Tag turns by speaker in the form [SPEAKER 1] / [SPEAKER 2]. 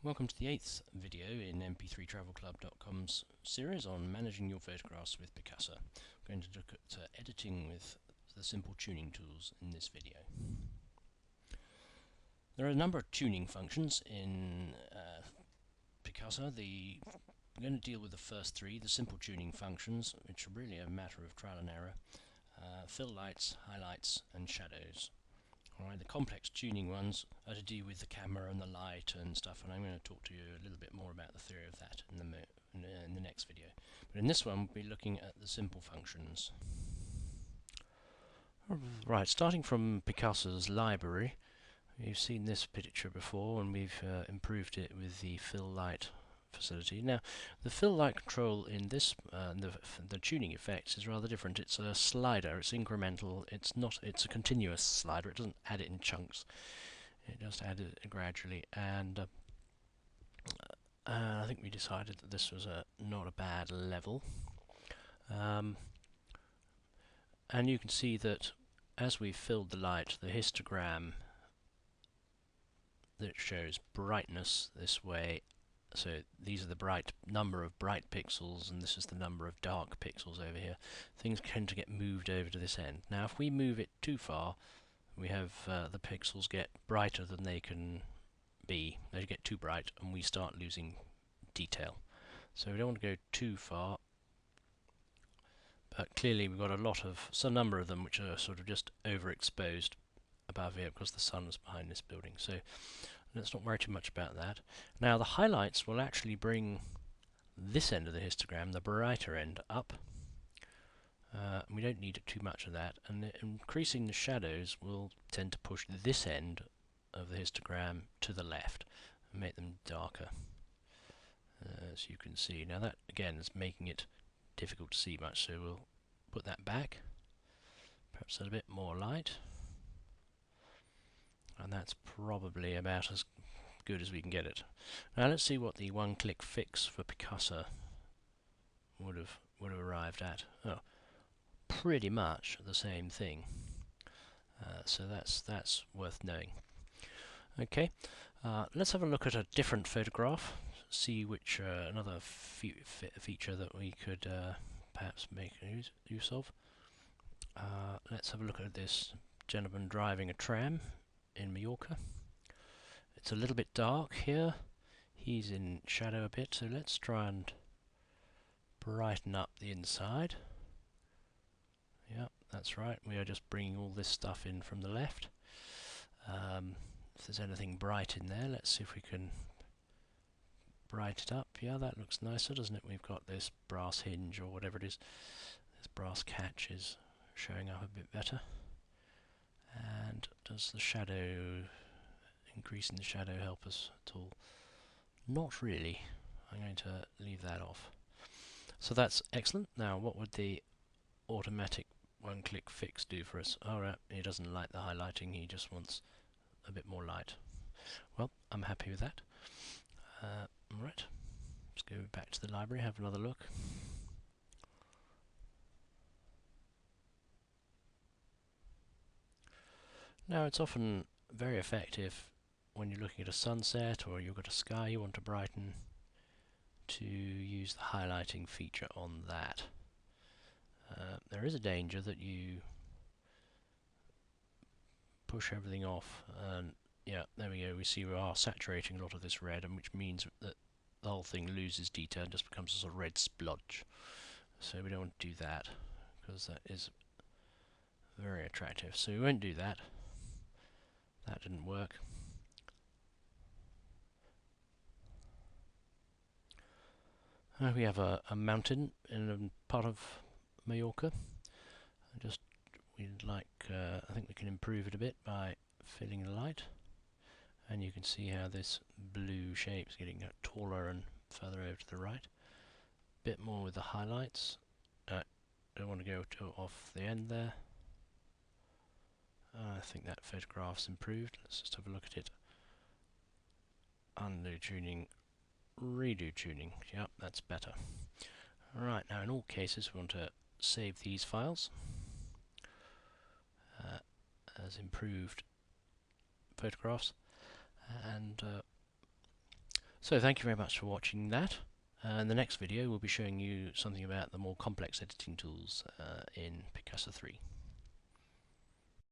[SPEAKER 1] Welcome to the 8th video in mp3travelclub.com's series on managing your photographs with Picasa. I'm going to look at editing with the simple tuning tools in this video. There are a number of tuning functions in Picasa. I'm going to deal with the first three, the simple tuning functions, which are really a matter of trial and error. Fill lights, highlights and shadows. Alright, the complex tuning ones are to do with the camera and the light and stuff, and I'm going to talk to you a little bit more about the theory of that in the next video. But in this one, we'll be looking at the simple functions. Right, starting from Picasa's library, you've seen this picture before, and we've improved it with the fill light facility. Now, the fill light control in this, the tuning effects is rather different. It's a slider, it's incremental, it's a continuous slider, it doesn't add it in chunks, it just adds it gradually, and I think we decided that this was not a bad level. And you can see that as we filled the light, the histogram that shows brightness this way. So these are the number of bright pixels, and this is the number of dark pixels over here. Things tend to get moved over to this end. Now, if we move it too far, we have the pixels get brighter than they can be. They get too bright, and we start losing detail. So we don't want to go too far. But clearly, we've got some number of them which are sort of just overexposed above here because the sun is behind this building. So let's not worry too much about that. Now the highlights will actually bring this end of the histogram, the brighter end, up. We don't need too much of that, and increasing the shadows will tend to push this end of the histogram to the left and make them darker, as you can see. Now that again is making it difficult to see much, so we'll put that back, perhaps a bit more light. And that's probably about as good as we can get it. Now let's see what the one-click fix for Picasa would have arrived at. Oh, pretty much the same thing. So that's worth knowing. Okay, let's have a look at a different photograph. See which another feature that we could perhaps make use of. Let's have a look at this gentleman driving a tram in Mallorca. It's a little bit dark here. He's in shadow a bit, so let's try and brighten up the inside. Yep, that's right. We are just bringing all this stuff in from the left. If there's anything bright in there, let's see if we can brighten it up. Yeah, that looks nicer, doesn't it? We've got this brass hinge or whatever it is. This brass catch is showing up a bit better. And does the shadow, increasing the shadow, help us at all? Not really. I'm going to leave that off. So that's excellent. Now what would the automatic one-click fix do for us? Alright, he doesn't like the highlighting, he just wants a bit more light. Well, I'm happy with that. Alright, let's go back to the library, have another look. Now it's often very effective when you're looking at a sunset or you've got a sky you want to brighten to use the highlighting feature on that. There is a danger that you push everything off, and yeah, there we go, we see we are saturating a lot of this red, and which means that the whole thing loses detail and just becomes a sort of red splodge. So we don't want to do that, because that is very attractive. So we won't do that. That didn't work. We have a mountain in a part of Mallorca. I think we can improve it a bit by filling the light. And you can see how this blue shape is getting taller and further over to the right. Bit more with the highlights. Don't want to go off the end there. I think that photograph's improved. Let's just have a look at it. Undo tuning, redo tuning. Yep, that's better. Alright, now in all cases we want to save these files as improved photographs, and So thank you very much for watching that. In the next video we'll be showing you something about the more complex editing tools in Picasa 3.